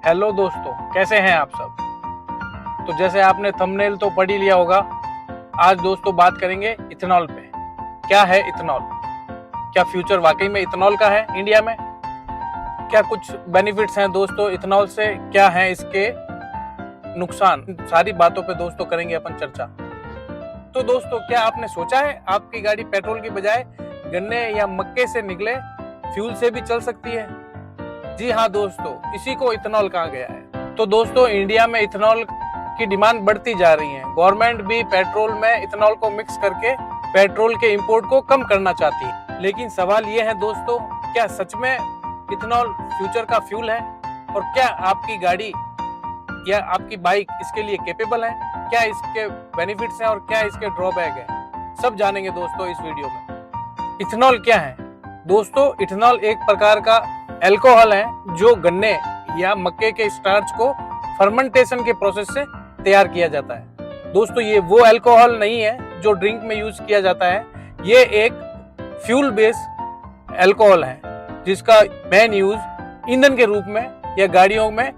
Hello दोस्तों, कैसे हैं आप सब। तो जैसे आपने थंबनेल तो पढ़ ही लिया होगा, आज दोस्तों बात करेंगे इथेनॉल पे। क्या है इथेनॉल? क्या फ्यूचर वाकई में इथेनॉल का है इंडिया में? क्या कुछ बेनिफिट्स हैं दोस्तों इथेनॉल से? क्या है इसके नुकसान? सारी बातों पे दोस्तों करेंगे अपन चर्चा। तो दोस्तों, क्या आपने सोचा है आपकी गाड़ी पेट्रोल की बजाय गन्ने या मक्के से निकले फ्यूल से भी चल सकती है? जी हाँ दोस्तों, इसी को इथेनॉल कहा गया है। तो दोस्तों, इंडिया में इथेनॉल की डिमांड बढ़ती जा रही है। गवर्नमेंट भी पेट्रोल में इथेनॉल को मिक्स करके पेट्रोल के इंपोर्ट को कम करना चाहती है। लेकिन सवाल ये है दोस्तों, क्या सच में इथेनॉल फ्यूचर का फ्यूल है? और क्या आपकी गाड़ी या आपकी बाइक इसके लिए कैपेबल है? क्या इसके बेनिफिट्स हैं और क्या इसके ड्रॉबैक है? सब जानेंगे दोस्तों इस वीडियो में। इथेनॉल क्या है दोस्तों? इथेनॉल एक प्रकार का अल्कोहल है जो गन्ने या मक्के के स्टार्च को फर्मेंटेशन के प्रोसेस से तैयार किया जाता है। दोस्तों, ये वो अल्कोहल नहीं है जो ड्रिंक में यूज किया जाता है। ये एक फ्यूल बेस्ड अल्कोहल है जिसका मेन यूज ईंधन के रूप में या गाड़ियों में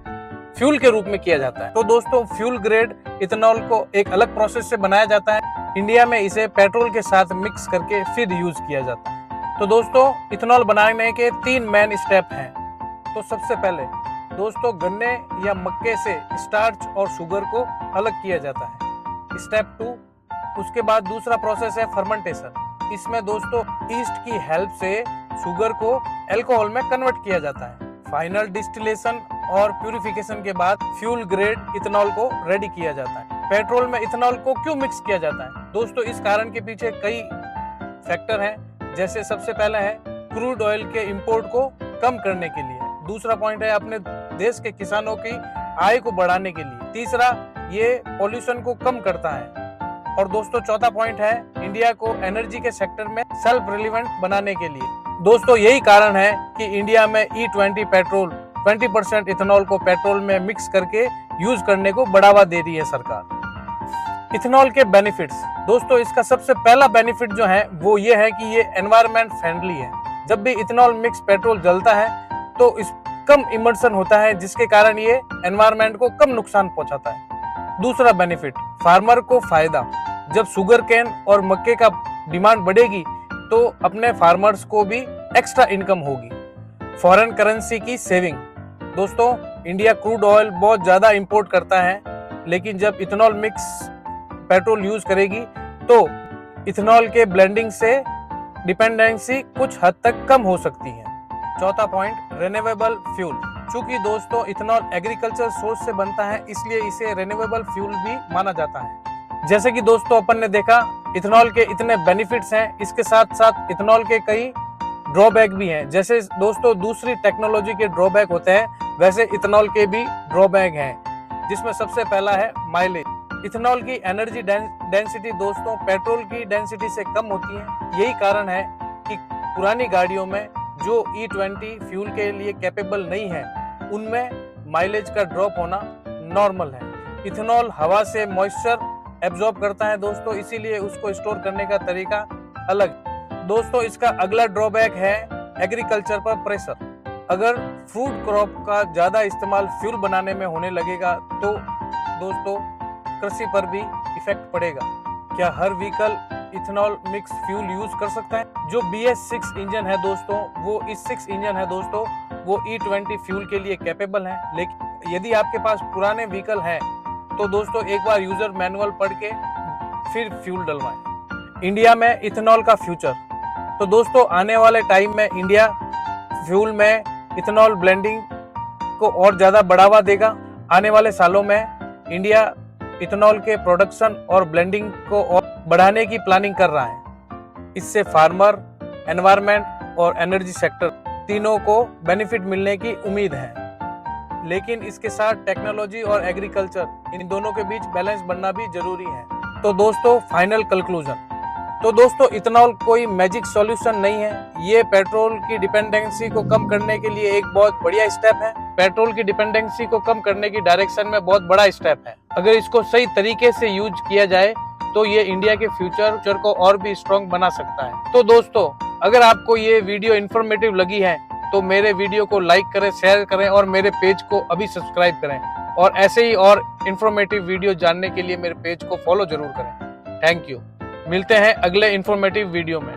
फ्यूल के रूप में किया जाता है। तो दोस्तों, फ्यूल ग्रेड इथेनॉल को एक अलग प्रोसेस से बनाया जाता है। इंडिया में इसे पेट्रोल के साथ मिक्स करके फिर यूज किया जाता है। तो दोस्तों, इथेनॉल बनाने के 3 मेन स्टेप हैं। तो सबसे पहले दोस्तों, गन्ने या मक्के से स्टार्च और शुगर को अलग किया जाता है, स्टेप 2। उसके बाद दूसरा प्रोसेस है फर्मेंटेशन। इसमें दोस्तों ईस्ट की हेल्प से शुगर को अल्कोहल में कन्वर्ट किया जाता है। फाइनल डिस्टिलेशन और प्यूरिफिकेशन के बाद फ्यूल ग्रेड इथेनॉल को रेडी किया जाता है। पेट्रोल में इथेनॉल को क्यों मिक्स किया जाता है दोस्तों? इस कारण के पीछे कई फैक्टर हैं। जैसे सबसे पहला है क्रूड ऑयल के इंपोर्ट को कम करने के लिए। दूसरा पॉइंट है अपने देश के किसानों की आय को बढ़ाने के लिए। तीसरा, ये पॉल्यूशन को कम करता है। और दोस्तों, चौथा पॉइंट है इंडिया को एनर्जी के सेक्टर में सेल्फ रिलेवेंट बनाने के लिए। दोस्तों, यही कारण है कि इंडिया में E20 पेट्रोल 20% इथेनॉल को पेट्रोल में मिक्स करके यूज करने को बढ़ावा दे रही है सरकार। इथेनॉल के बेनिफिट्स दोस्तों, इसका सबसे पहला बेनिफिट जो है वो ये है कि ये एनवायरमेंट फ्रेंडली है। जब भी इथेनॉल मिक्स पेट्रोल जलता है तो इस कम इमर्शन होता है, जिसके कारण ये एनवायरमेंट को कम नुकसान पहुंचाता है। दूसरा बेनिफिट, फार्मर को फायदा। जब शुगर केन और मक्के का डिमांड बढ़ेगी तो अपने फार्मर्स को भी एक्स्ट्रा इनकम होगी। फॉरेन करेंसी की सेविंग। दोस्तों, इंडिया क्रूड ऑयल बहुत ज्यादा इंपोर्ट करता है, लेकिन जब इथेनॉल मिक्स पेट्रोल यूज करेगी तो इथेनॉल के ब्लेंडिंग से डिपेंडेंसी कुछ हद तक कम हो सकती है। चौथा पॉइंट, रिन्यूएबल फ्यूल। चूंकि दोस्तों इथेनॉल एग्रीकल्चर सोर्स से बनता है, इसलिए इसे रिन्यूएबल फ्यूल भी माना जाता है। जैसे कि दोस्तों अपन ने देखा इथेनॉल के इतने बेनिफिट्स हैं, इसके साथ साथ इथेनॉल के कई ड्रॉबैक भी हैं। जैसे दोस्तों दूसरी टेक्नोलॉजी के ड्रॉबैक होते हैं, वैसे इथेनॉल के भी ड्रॉबैक हैं, जिसमें सबसे पहला है माइलेज। इथेनॉल की एनर्जी डेंसिटी दोस्तों पेट्रोल की डेंसिटी से कम होती है। यही कारण है कि पुरानी गाड़ियों में जो E20 फ्यूल के लिए कैपेबल नहीं है, उनमें माइलेज का ड्रॉप होना नॉर्मल है। इथेनॉल हवा से मॉइस्चर एब्जॉर्ब करता है दोस्तों, इसीलिए उसको स्टोर करने का तरीका अलग। दोस्तों, इसका अगला ड्रॉबैक है एग्रीकल्चर पर प्रेशर। अगर फ्रूट क्रॉप का ज्यादा इस्तेमाल फ्यूल बनाने में होने लगेगा तो दोस्तों कृषि पर भी इफेक्ट पड़ेगा। क्या हर vehicle ethanol mix fuel use कर सकता है? जो BS6 इंजन है दोस्तों, वो E6 इंजन है दोस्तों, वो E20 फ्यूल के लिए कैपेबल है। लेकिन यदि आपके पास पुराने व्हीकल हैं तो दोस्तों एक बार यूजर मैनुअल पढ़ के फिर फ्यूल डलवाएं। इंडिया में इथेनॉल का फ्यूचर। तो दोस्तों आने वाले टाइम में इंडिया फ्यूल में इथेनॉल ब्लेंडिंग को और ज्यादा बढ़ावा देगा। आने वाले सालों में इंडिया इथेनॉल के प्रोडक्शन और ब्लेंडिंग को और बढ़ाने की प्लानिंग कर रहा है। इससे फार्मर, एनवायरनमेंट और एनर्जी सेक्टर तीनों को बेनिफिट मिलने की उम्मीद है। लेकिन इसके साथ टेक्नोलॉजी और एग्रीकल्चर, इन दोनों के बीच बैलेंस बनना भी जरूरी है। तो दोस्तों फाइनल कंक्लूजन। तो दोस्तों इथेनॉल कोई मैजिक सॉल्यूशन नहीं है। ये पेट्रोल की डिपेंडेंसी को कम करने के लिए एक बहुत बढ़िया स्टेप है। पेट्रोल की डिपेंडेंसी को कम करने की डायरेक्शन में बहुत बड़ा स्टेप है। अगर इसको सही तरीके से यूज किया जाए तो ये इंडिया के फ्यूचर को और भी स्ट्रॉन्ग बना सकता है। तो दोस्तों, अगर आपको ये वीडियो इन्फॉर्मेटिव लगी है तो मेरे वीडियो को लाइक करें, शेयर करें और मेरे पेज को अभी सब्सक्राइब करें। और ऐसे ही और इंफॉर्मेटिव वीडियो जानने के लिए मेरे पेज को फॉलो जरूर करें। Thank you. मिलते हैं अगले इंफॉर्मेटिव वीडियो में।